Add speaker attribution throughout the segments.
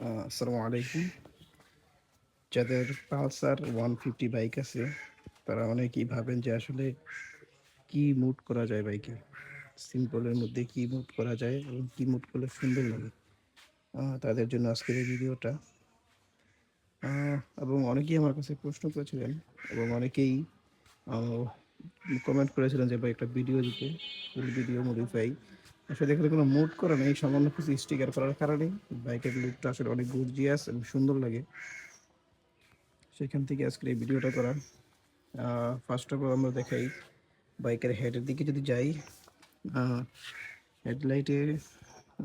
Speaker 1: আসসালামু আলাইকুম। যাদের পালসার 150 বাইক আছে, তারা অনেকেই ভাবেন যে আসলে কি মুড করা যায় বাইকে। সিম্পলের মধ্যে কি মুড করা যায় এবং কি মুড করলে সুন্দর লাগে। তাদের জন্য আজকের এই ভিডিওটা। এবং অনেকেই আমার কাছে প্রশ্ন করেছিলেন এবং অনেকেই আ কমেন্ট করেছিলেন যে ভাই একটা ভিডিও দিতে, ফুল ভিডিও মডিফাই। আসলে এখানে কোনো মুড করা নেই, সামান্য কিছু স্টিকার করার কারণেই বাইকের লুকটা আসলে অনেক গর্জিয়াস এবং সুন্দর লাগে। সেখান থেকে আজকের এই ভিডিওটা করা। ফার্স্ট অফ অল আমরা দেখাই বাইকের হেডের দিকে যদি যাই, হেডলাইটের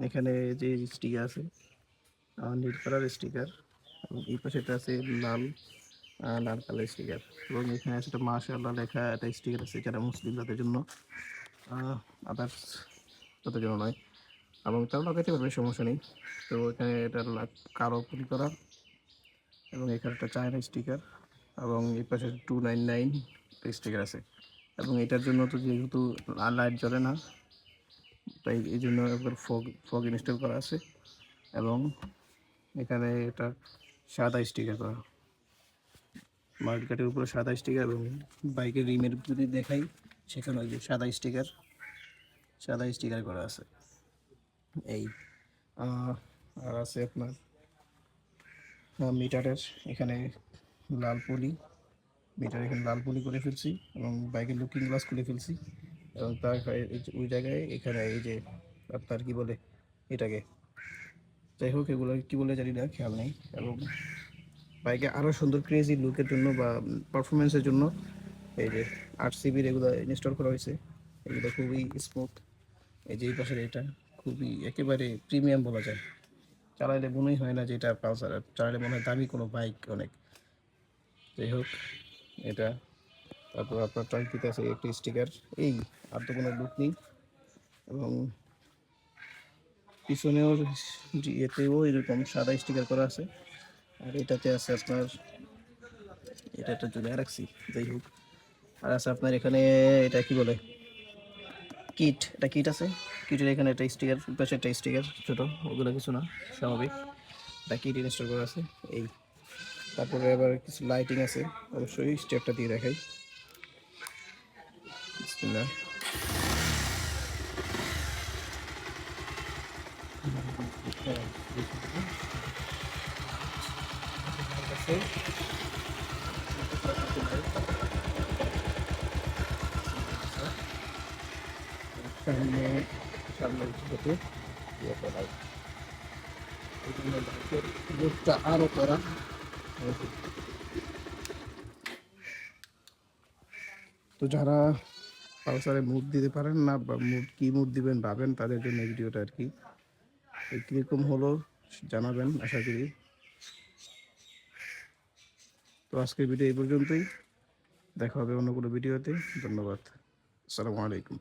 Speaker 1: এখানে যে স্টিকার আছে, নীল কালার স্টিকার, এবং এই পাশেটা আছে লাল লাল কালার স্টিকার, এবং এখানে আছে একটা মাশাআল্লাহ লেখা একটা স্টিকার আছে, যারা মুসলিম তাদের জন্য, আদার্স তাদের জন্য নয়, এবং তাও লাগাইতে পারবে, সমস্যা নেই। তো এখানে এটা কালো পুরি করা, এবং এখানে একটা চায়না স্টিকার, এবং এই পাশে 299 স্টিকার আছে। এবং এটার জন্য তো যেহেতু লাইট জ্বলে না, তাই এই জন্য একবার ফগ ফগ ইনস্টল করা আছে। এবং এখানে এটা সাদা স্টিকার করা, মার্কেটের উপরে সাদা স্টিকার, এবং বাইকের রিমের যদি দেখাই সেখানে ওই যে সাদা স্টিকার করা আছে। এই আর আছে আপনার মিটারের এখানে লাল পলি, মিটার এখানে লাল পলি করে ফেলছি, এবং বাইকের লুকিং গ্লাস খুলে ফেলছি, এবং তার ওই জায়গায় এখানে এই যে আপনার কি বলে এটাকে, যাই হোক এগুলো কি বলে জানি না, খেয়াল নেই। এবং বাইকে আরও সুন্দর ক্রেজি লুকের জন্য বা পারফরমেন্সের জন্য এই যে 8 সিবির এগুলো ইনস্টল করা হয়েছে। এগুলো খুবই স্মুথ। এই যে এই পাশের এটা খুবই একেবারে প্রিমিয়াম বলা যায়, চালাইলে মনেই হয় না যে এটা পালসার, চালাইলে মনে হয় দামি কোনো বাইক অনেক। যাই হোক এটা, তারপর আপনার ট্যাঙ্কিতে আছে একটি স্টিকার, এই আর তো কোনো লুক নেই। এবং পিছনেও এতেও এরকম সাদা স্টিকার করা আছে, আর এটাতে আছে আপনার, এটা একটা ঝুলিয়ে রাখছি। যাই হোক, আর আছে আপনার এখানে, এটা কি বলে, কিট, এটা কিট আছে। কিটের এখানে একটা স্টিকার, পাশে একটা স্টিকার ছোটো, ওগুলো কিছু না, স্বাভাবিক। এটা কিট ইনস্টল করা আছে। এই তারপরে আবার কিছু লাইটিং আছে, অবশ্যই স্টেপটা দিয়ে দেখাই। বিসমিল্লাহ। সামনে সামনে থেকে ইয়ে করা, এই জন্য বাইকের লুকটা আরও করা। তো যারা পালসারে মুড দিতে পারেন না, বা মুড কী মুড দিবেন ভাবেন, তাদের জন্য এই ভিডিওটা আর কি। এই কীরকম হলো জানাবেন, আশা করি। তো আজকের ভিডিও এই পর্যন্তই, দেখা হবে অন্য কোনো ভিডিওতে। ধন্যবাদ। আসসালামু আলাইকুম।